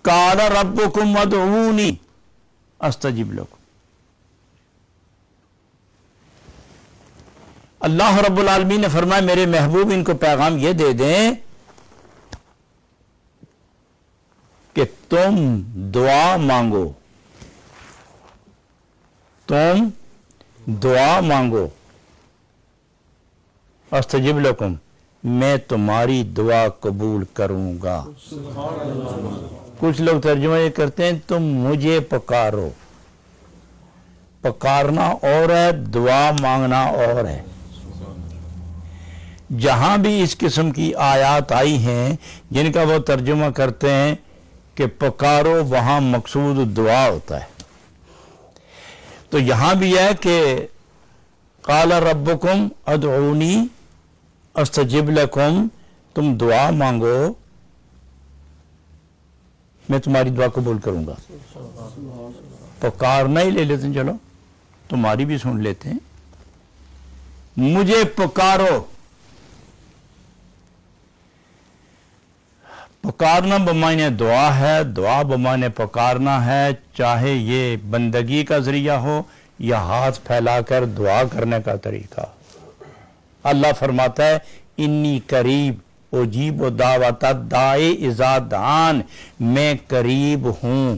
قال ربکم ادعونی استجب لکم. اللہ رب العالمین نے فرمایا میرے محبوب ان کو پیغام یہ دے دیں کہ تم دعا مانگو، تم دعا مانگو، استجب لکم، میں تمہاری دعا قبول کروں گا. کچھ لوگ ترجمہ یہ کرتے ہیں تم مجھے پکارو. پکارنا اور ہے، دعا مانگنا اور ہے. جہاں بھی اس قسم کی آیات آئی ہیں جن کا وہ ترجمہ کرتے ہیں کہ پکارو، وہاں مقصود دعا ہوتا ہے. تو یہاں بھی ہے کہ قال ربکم ادعونی استجب لکم، تم دعا مانگو میں تمہاری دعا قبول کروں گا. پکارنا ہی لے لیتے ہیں، چلو تمہاری بھی سن لیتے ہیں. مجھے پکارو، پکارنا بمعنی دعا ہے، دعا بمعنی پکارنا ہے، چاہے یہ بندگی کا ذریعہ ہو یا ہاتھ پھیلا کر دعا کرنے کا طریقہ. اللہ فرماتا ہے انی قریب اجیب دعوت الداعی اذا دعان، میں قریب ہوں،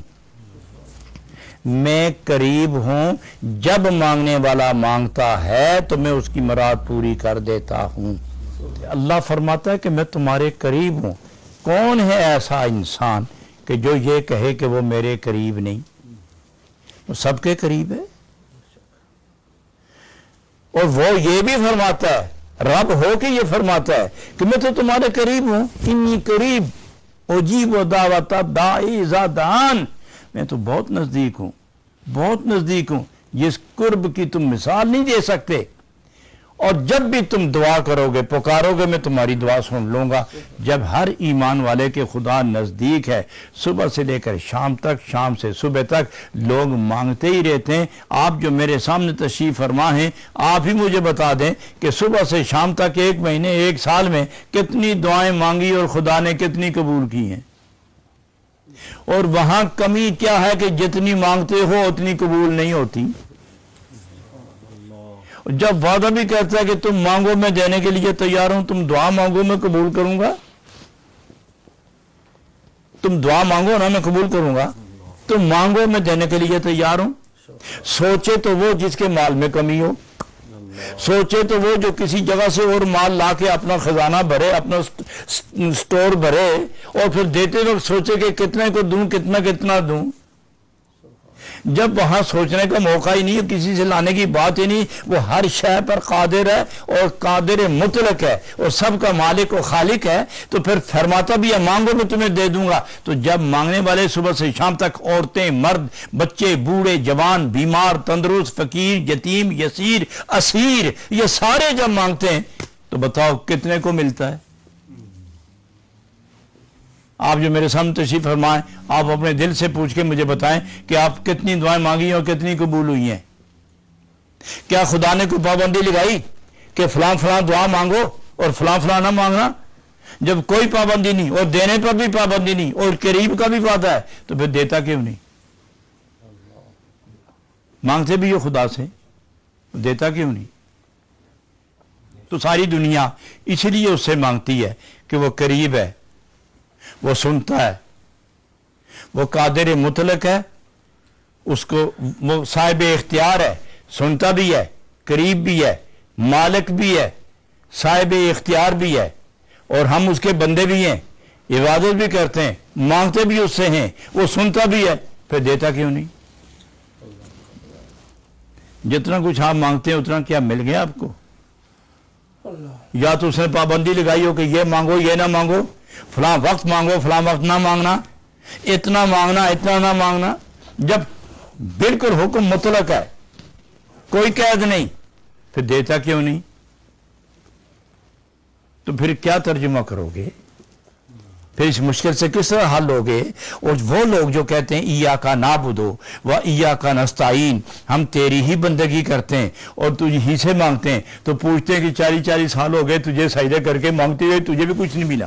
میں قریب ہوں، جب مانگنے والا مانگتا ہے تو میں اس کی مراد پوری کر دیتا ہوں. اللہ فرماتا ہے کہ میں تمہارے قریب ہوں. کون ہے ایسا انسان کہ جو یہ کہے کہ وہ میرے قریب نہیں؟ وہ سب کے قریب ہے. اور وہ یہ بھی فرماتا ہے، رب ہو کے یہ فرماتا ہے کہ میں تو تمہارے قریب ہوں. انی قریب اجیب دعوت الداعی اذا دعان، میں تو بہت نزدیک ہوں، بہت نزدیک ہوں، جس قرب کی تم مثال نہیں دے سکتے. اور جب بھی تم دعا کرو گے، پکارو گے، میں تمہاری دعا سن لوں گا. جب ہر ایمان والے کے خدا نزدیک ہے، صبح سے لے کر شام تک، شام سے صبح تک لوگ مانگتے ہی رہتے ہیں. آپ جو میرے سامنے تشریف فرما ہیں، آپ ہی مجھے بتا دیں کہ صبح سے شام تک، ایک مہینے، ایک سال میں کتنی دعائیں مانگی اور خدا نے کتنی قبول کی ہیں. اور وہاں کمی کیا ہے کہ جتنی مانگتے ہو اتنی قبول نہیں ہوتی. جب وعدہ بھی کہتا ہے کہ تم مانگو میں دینے کے لیے تیار ہوں، تم دعا مانگو میں قبول کروں گا، تم دعا مانگو نا میں قبول کروں گا، تم مانگو میں دینے کے لیے تیار ہوں. سوچے تو وہ جس کے مال میں کمی ہو، سوچے تو وہ جو کسی جگہ سے اور مال لا کے اپنا خزانہ بھرے، اپنا سٹور بھرے، اور پھر دیتے وقت سوچے کہ کتنے کو دوں، کتنا کتنا دوں. جب وہاں سوچنے کا موقع ہی نہیں، کسی سے لانے کی بات ہی نہیں. وہ ہر شے پر قادر ہے اور قادر مطلق ہے اور سب کا مالک و خالق ہے. تو پھر فرماتا بھی ہے مانگو میں تمہیں دے دوں گا. تو جب مانگنے والے صبح سے شام تک، عورتیں، مرد، بچے، بوڑھے، جوان، بیمار، تندرست، فقیر، یتیم، یسیر، اسیر، یہ سارے جب مانگتے ہیں تو بتاؤ کتنے کو ملتا ہے؟ آپ جو میرے سامنے تشریف فرمائیں، آپ اپنے دل سے پوچھ کے مجھے بتائیں کہ آپ کتنی دعائیں مانگی ہیں اور کتنی قبول ہوئی ہیں. کیا خدا نے کوئی پابندی لگائی کہ فلاں فلاں دعا مانگو اور فلاں فلاں نہ مانگنا؟ جب کوئی پابندی نہیں اور دینے پر بھی پابندی نہیں اور قریب کا بھی وعدہ ہے تو پھر دیتا کیوں نہیں؟ مانگتے بھی ہو خدا سے، دیتا کیوں نہیں؟ تو ساری دنیا اس لیے اس سے مانگتی ہے کہ وہ قریب ہے، وہ سنتا ہے، وہ قادر مطلق ہے، اس کو وہ صاحب اختیار ہے، سنتا بھی ہے، قریب بھی ہے، مالک بھی ہے، صاحب اختیار بھی ہے، اور ہم اس کے بندے بھی ہیں، عبادت بھی کرتے ہیں، مانگتے بھی اس سے ہیں، وہ سنتا بھی ہے، پھر دیتا کیوں نہیں؟ جتنا کچھ آپ مانگتے ہیں اتنا کیا مل گیا آپ کو؟ یا تو اس نے پابندی لگائی ہو کہ یہ مانگو یہ نہ مانگو، فلاں وقت مانگو فلاں وقت نہ مانگنا، اتنا مانگنا اتنا نہ مانگنا. جب بالکل حکم مطلق ہے، کوئی قید نہیں، پھر دیتا کیوں نہیں؟ تو پھر کیا ترجمہ کرو گے؟ پھر اس مشکل سے کس طرح حل ہوگے؟ اور وہ لوگ جو کہتے ہیں ایاک نعبد و ایاک نستعین، ہم تیری ہی بندگی کرتے ہیں اور تجھ ہی سے مانگتے ہیں، تو پوچھتے ہیں کہ 40 سال ہو گئے تجھے سجدے کر کے مانگتے ہوئے تجھے بھی کچھ نہیں ملا.